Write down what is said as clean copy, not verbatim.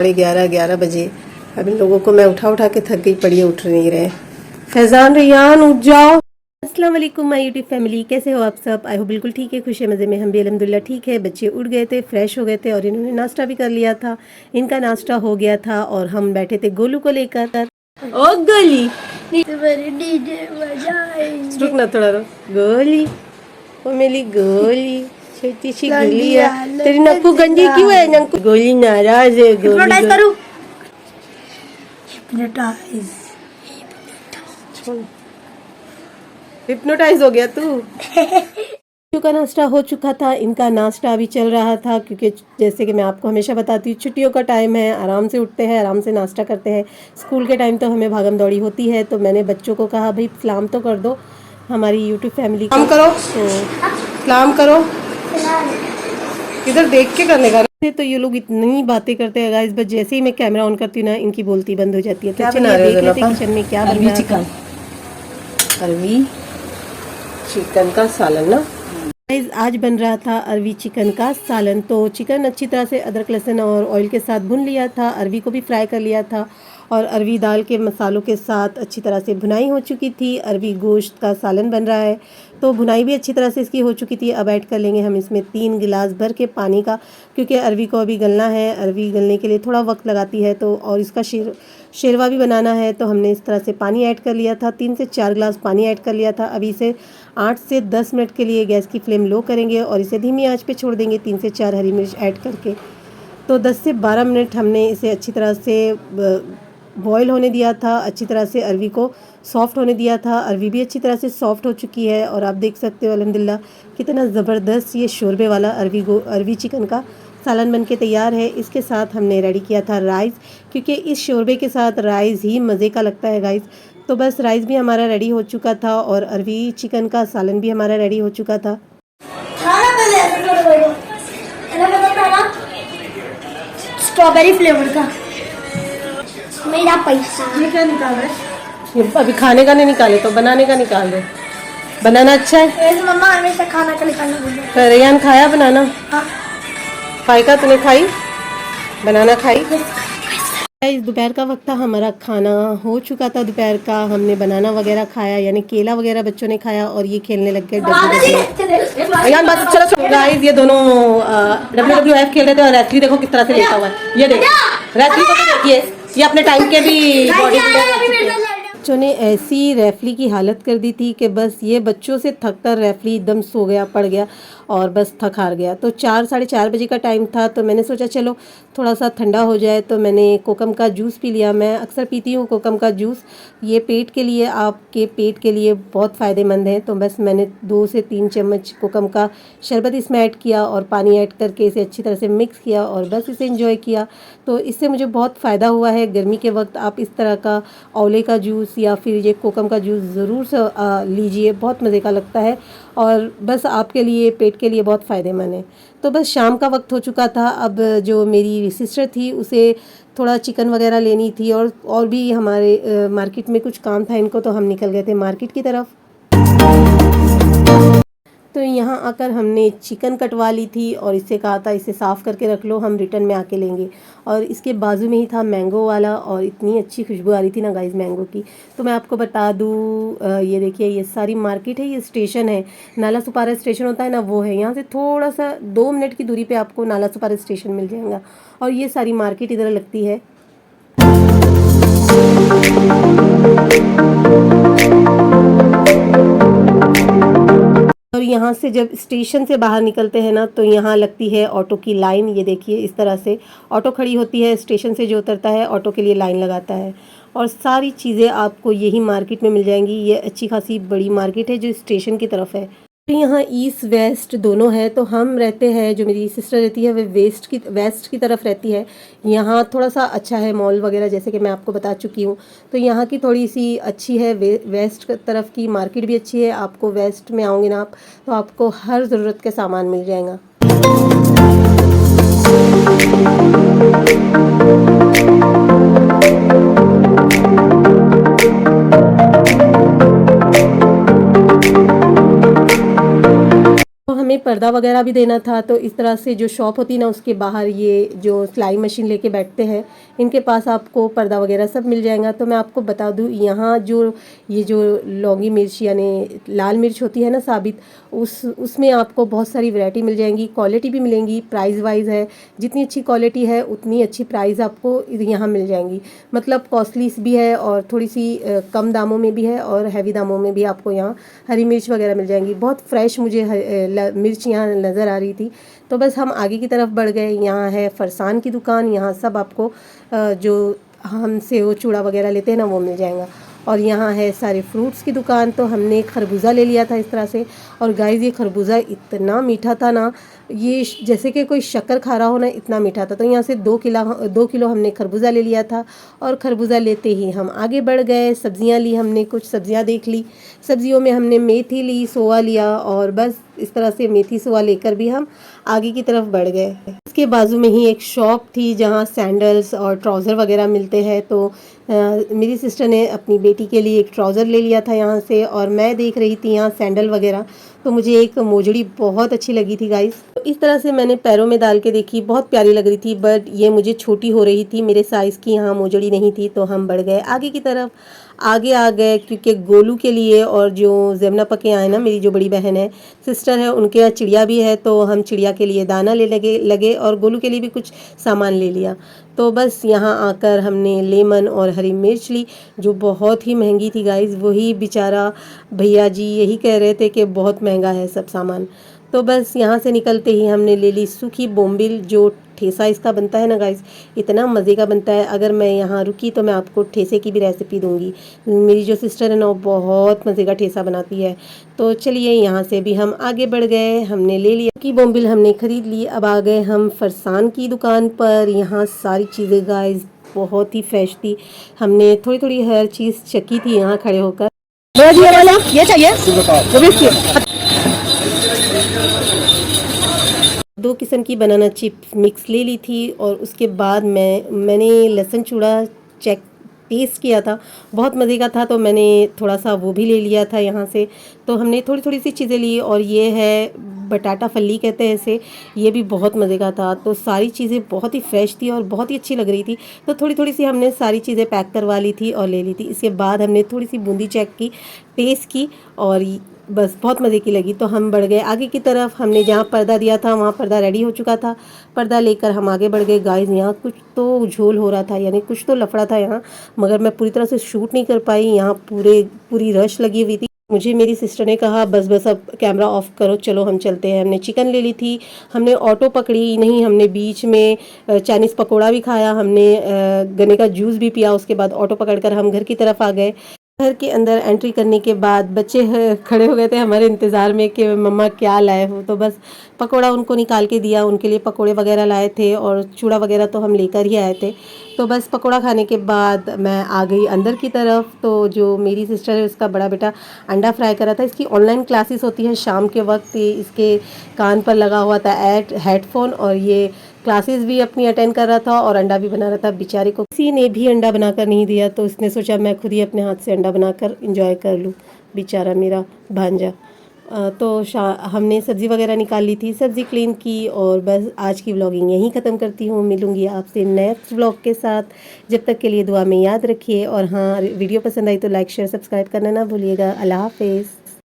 11 बजे। अब इन लोगों को मैं उठा के थक गई, पड़ी उठ नहीं रहे। फैजान, रियान, उठ जाओ। अस्सलाम वालेकुम माय यूट्यूब फैमिली, कैसे हो आप सब? आई हो बिल्कुल ठीक है, खुश है, मज़े में। हम भी अल्हम्दुलिल्लाह ठीक है। बच्चे उठ गए थे, फ्रेश हो गए थे और इन्होंने नाश्ता भी कर लिया था। इनका नाश्ता हो गया था और हम बैठे थे गोलू को लेकर। ओ गोली, रुक ना थोड़ा, रुक। गोली, ओ मेरी गोली, छोटी सी गोली है। तेरी नक्कू गंदी क्यों है? नक्कू गोली नाराज है। गोली करूं? हिप्नोटाइज हो गया तू। का नाश्ता हो चुका था, इनका नाश्ता अभी चल रहा था, क्योंकि जैसे कि मैं आपको हमेशा बताती हूँ, छुट्टियों का टाइम है, आराम से उठते हैं, आराम से नाश्ता करते हैं। स्कूल के टाइम तो हमें भागम दौड़ी होती है। तो मैंने बच्चों को कहा भाई सलाम तो कर दो हमारी यूट्यूब फैमिली को। करो तो सलाम करो, इधर देख के करने का। तो ये लोग इतनी बातें करते हैं गाइस, बस जैसे ही मैं कैमरा ऑन करती हूँ ना, इनकी बोलती बंद हो जाती है। तो चलिए देख लेते हैं किचन में क्या बन रहा है। अरवी चिकन का सालन ना आज बन रहा था, अरवी चिकन का सालन। तो चिकन अच्छी तरह से अदरक लहसुन और ऑयल के साथ भून लिया था, अरवी को भी फ्राई कर लिया था और अरवी दाल के मसालों के साथ अच्छी तरह से भुनाई हो चुकी थी। अरवी गोश्त का सालन बन रहा है, तो भुनाई भी अच्छी तरह से इसकी हो चुकी थी। अब ऐड कर लेंगे हम इसमें 3 गिलास भर के पानी का, क्योंकि अरवी को अभी गलना है। अरवी गलने के लिए थोड़ा वक्त लगाती है, तो और इसका शेरवा भी बनाना है, तो हमने इस तरह से पानी ऐड कर लिया था। 3 से 4 गिलास पानी ऐड कर लिया था। अभी इसे 8 से 10 मिनट के लिए गैस की फ्लेम लो करेंगे और इसे धीमी आंच पे छोड़ देंगे 3 से 4 हरी मिर्च ऐड करके। तो 10 से 12 मिनट हमने इसे अच्छी तरह से बॉयल होने दिया था, अच्छी तरह से अरवी को सॉफ्ट होने दिया था। अरवी भी अच्छी तरह से सॉफ्ट हो चुकी है और आप देख सकते हो अल्हम्दुलिल्लाह कितना ज़बरदस्त ये शोरबे वाला अरवी चिकन का सालन बन के तैयार है। इसके साथ हमने रेडी किया था राइस, क्योंकि इस शोरबे के साथ राइस ही मज़े का लगता है गाइस। तो बस राइस भी हमारा रेडी हो चुका था और अरवी चिकन का सालन भी हमारा रेडी हो चुका था। स्ट्रॉबेरी फ्लेवर का मेरा पैसा ये क्या निकाल रहे? ये अभी खाने का नहीं निकाले तो बनाने का निकाल रहे। बनाना अच्छा है। मम्मा हमेशा खाना का निकालना बोलते हैं। रेयान खाया बनाना? हाँ। खाई का तूने खाई? बनाना खाई? इस दोपहर का वक्त था, हमारा खाना हो चुका था दोपहर का। हमने बनाना वगैरह खाया, यानी केला वगैरह बच्चों ने खाया और ये खेलने लग गए रेयान। बस चलो गाइस, ये दोनों WWF खेल रहे थे और रेफरी देखो किस तरह से लेटा हुआ है। ये देखो रेफरी को तो देखिए, ये अपने टाइम के भी बच्चों ने ऐसी रेफरी की हालत कर दी थी कि बस ये बच्चों से थक कर रेफरी एकदम सो गया, पड़ गया और बस थक हार गया। तो 4 साढ़े 4 बजे का टाइम था, तो मैंने सोचा चलो थोड़ा सा ठंडा हो जाए, तो मैंने कोकम का जूस पी लिया। मैं अक्सर पीती हूँ कोकम का जूस, ये पेट के लिए, आपके पेट के लिए बहुत फ़ायदेमंद है। तो बस मैंने 2 से 3 चम्मच कोकम का शरबत इसमें ऐड किया और पानी ऐड करके इसे अच्छी तरह से मिक्स किया और बस इसे एंजॉय किया। तो इससे मुझे बहुत फ़ायदा हुआ है। गर्मी के वक्त आप इस तरह का औले का जूस या फिर ये कोकम का जूस ज़रूर से लीजिए, बहुत मज़े का लगता है और बस आपके लिए, पेट के लिए बहुत फ़ायदेमंद है। तो बस शाम का वक्त हो चुका था। अब जो मेरी सिस्टर थी उसे थोड़ा चिकन वगैरह लेनी थी और भी हमारे मार्केट में कुछ काम था इनको, तो हम निकल गए थे मार्केट की तरफ। तो यहाँ आकर हमने चिकन कटवा ली थी और इससे कहा था इसे साफ़ करके रख लो, हम रिटर्न में आके लेंगे। और इसके बाजू में ही था मैंगो वाला और इतनी अच्छी खुशबू आ रही थी ना गाइस मैंगो की। तो मैं आपको बता दूँ, ये देखिए ये सारी मार्केट है, ये स्टेशन है, नाला सुपारा स्टेशन होता है ना, वो है। यहाँ से थोड़ा सा 2 मिनट की दूरी पर आपको नाला सुपारा स्टेशन मिल जाएगा और ये सारी मार्केट इधर लगती है। और यहाँ से जब स्टेशन से बाहर निकलते हैं ना, तो यहाँ लगती है ऑटो की लाइन। ये देखिए इस तरह से ऑटो खड़ी होती है, स्टेशन से जो उतरता है ऑटो के लिए लाइन लगाता है और सारी चीज़ें आपको यही मार्केट में मिल जाएंगी। ये अच्छी खासी बड़ी मार्केट है जो स्टेशन की तरफ है। तो यहाँ ईस्ट वेस्ट दोनों है। तो हम रहते हैं, जो मेरी सिस्टर रहती है वह वेस्ट की तरफ रहती है। यहाँ थोड़ा सा अच्छा है मॉल वगैरह, जैसे कि मैं आपको बता चुकी हूँ। तो यहाँ की थोड़ी सी अच्छी है, वेस्ट तरफ की मार्केट भी अच्छी है। आपको वेस्ट में आओगे ना आप, तो आपको हर ज़रूरत का सामान मिल जाएगा। हमें पर्दा वगैरह भी देना था, तो इस तरह से जो शॉप होती है ना उसके बाहर ये जो सिलाई मशीन लेके बैठते हैं इनके पास आपको पर्दा वगैरह सब मिल जाएगा। तो मैं आपको बता दूं यहाँ जो ये जो लौंगी मिर्च यानी लाल मिर्च होती है ना साबित, उसमें आपको बहुत सारी वैरायटी मिल जाएंगी, क्वालिटी भी मिलेंगी, प्राइस वाइज है, जितनी अच्छी क्वालिटी है उतनी अच्छी प्राइस आपको यहाँ मिल जाएंगी। मतलब कॉस्टली भी है और थोड़ी सी कम दामों में भी है और हैवी दामों में भी आपको यहाँ हरी मिर्च वगैरह मिल जाएंगी। बहुत फ्रेश मुझे मिर्च यहाँ नज़र आ रही थी। तो बस हम आगे की तरफ बढ़ गए। यहाँ है फरसान की दुकान, यहाँ सब आपको जो हम सेव चूड़ा वगैरह लेते हैं ना वो मिल जाएगा। और यहाँ है सारे फ्रूट्स की दुकान। तो हमने खरबूजा ले लिया था इस तरह से, और गाइस ये खरबूजा इतना मीठा था ना, ये जैसे कि कोई शक्कर खा रहा हो ना, इतना मीठा था। तो यहाँ से 2 किलो हमने खरबूजा ले लिया था। और खरबूजा लेते ही हम आगे बढ़ गए। सब्जियाँ ली हमने, कुछ सब्जियाँ देख ली। सब्जियों में हमने मेथी ली, सोआ लिया, और बस इस तरह से मेथी सोआ लेकर भी हम आगे की तरफ बढ़ गए। इसके बाजू में ही एक शॉप थी जहाँ सैंडल्स और ट्राउज़र वगैरह मिलते हैं। तो मेरी सिस्टर ने अपनी बेटी के लिए एक ट्राउज़र ले लिया था यहाँ से, और मैं देख रही थी यहाँ सैंडल वगैरह। तो मुझे एक मोजड़ी बहुत अच्छी लगी थी गाइस। तो इस तरह से मैंने पैरों में डाल के देखी, बहुत प्यारी लग रही थी, बट ये मुझे छोटी हो रही थी, मेरे साइज़ की यहाँ मोजड़ी नहीं थी। तो हम बढ़ गए आगे की तरफ। आगे आ गए क्योंकि गोलू के लिए और जो ज़ेमना पके आए ना, मेरी जो बड़ी बहन है, सिस्टर है, उनके यहाँ चिड़िया भी है। तो हम चिड़िया के लिए दाना ले लगे और गोलू के लिए भी कुछ सामान ले लिया। तो बस यहाँ आकर हमने लेमन और हरी मिर्च ली, जो बहुत ही महंगी थी गाइस। वही बेचारा भैया जी यही कह रहे थे कि बहुत महंगा है सब सामान। तो बस यहाँ से निकलते ही हमने ले ली सूखी बोम्बिल, जो ठेसा इसका बनता है ना गाइस, इतना मज़े का बनता है। अगर मैं यहाँ रुकी तो मैं आपको ठेसे की भी रेसिपी दूंगी। मेरी जो सिस्टर है ना वो बहुत मज़े का ठेसा बनाती है। तो चलिए यहाँ से भी हम आगे बढ़ गए, हमने ले लिया कि बोम्बिल हमने ख़रीद ली। अब आ गए हम फरसान की दुकान पर। यहाँ सारी चीज़ें गाइस बहुत ही फ्रेश थी। हमने थोड़ी थोड़ी हर चीज़ चखी थी यहाँ खड़े होकर। ये चाहिए 2 किस्म की बनाना चिप्स मिक्स ले ली थी। और उसके बाद मैंने लहसुन चूड़ा टेस्ट किया था, बहुत मज़े का था। तो मैंने थोड़ा सा वो भी ले लिया था यहाँ से। तो हमने थोड़ी थोड़ी सी चीज़ें ली। और ये है बटाटा फल्ली कहते हैं इसे, ये भी बहुत मज़े का था। तो सारी चीज़ें बहुत ही फ्रेश थी और बहुत ही अच्छी लग रही थी। तो थोड़ी थोड़ी सी हमने सारी चीज़ें पैक करवा ली थी और ले ली थी। इसके बाद हमने थोड़ी सी बूंदी चेक की, टेस्ट की, और बस बहुत मज़े की लगी। तो हम बढ़ गए आगे की तरफ। हमने जहाँ पर्दा दिया था वहाँ पर्दा रेडी हो चुका था। पर्दा लेकर हम आगे बढ़ गए गाइस। यहाँ कुछ तो झोल हो रहा था, यानी कुछ तो लफड़ा था यहाँ, मगर मैं पूरी तरह से शूट नहीं कर पाई। यहाँ पूरी रश लगी हुई थी। मुझे मेरी सिस्टर ने कहा बस अब कैमरा ऑफ करो, चलो हम चलते हैं। हमने चिकन ले ली थी, हमने ऑटो पकड़ी नहीं, हमने बीच में चाइनीज़ पकोड़ा भी खाया, हमने गन्ने का जूस भी पिया। उसके बाद ऑटो पकड़कर हम घर की तरफ आ गए। घर के अंदर एंट्री करने के बाद बच्चे खड़े हो गए थे हमारे इंतज़ार में कि मम्मा क्या लाए हो। तो बस पकोड़ा उनको निकाल के दिया, उनके लिए पकोड़े वगैरह लाए थे, और चूड़ा वगैरह तो हम लेकर ही आए थे। तो बस पकोड़ा खाने के बाद मैं आ गई अंदर की तरफ। तो जो मेरी सिस्टर है उसका बड़ा बेटा अंडा फ्राई कर रहा था। इसकी ऑनलाइन क्लासेस होती है शाम के वक्त, इसके कान पर लगा हुआ था हेडफोन, और ये क्लासेस भी अपनी अटेंड कर रहा था और अंडा भी बना रहा था। बेचारे को किसी ने भी अंडा बनाकर नहीं दिया, तो उसने सोचा मैं खुद ही अपने हाथ से अंडा बनाकर इंजॉय कर लूँ, बेचारा मेरा भांजा। तो हमने सब्ज़ी वगैरह निकाल ली थी, सब्ज़ी क्लीन की, और बस आज की व्लॉगिंग यहीं ख़त्म करती हूँ। मिलूँगी आपसे नेक्स्ट व्लॉग के साथ। जब तक के लिए दुआ में याद रखिए, और हाँ वीडियो पसंद आई तो लाइक शेयर सब्सक्राइब करना ना भूलिएगा। अल्लाह हाफिज़।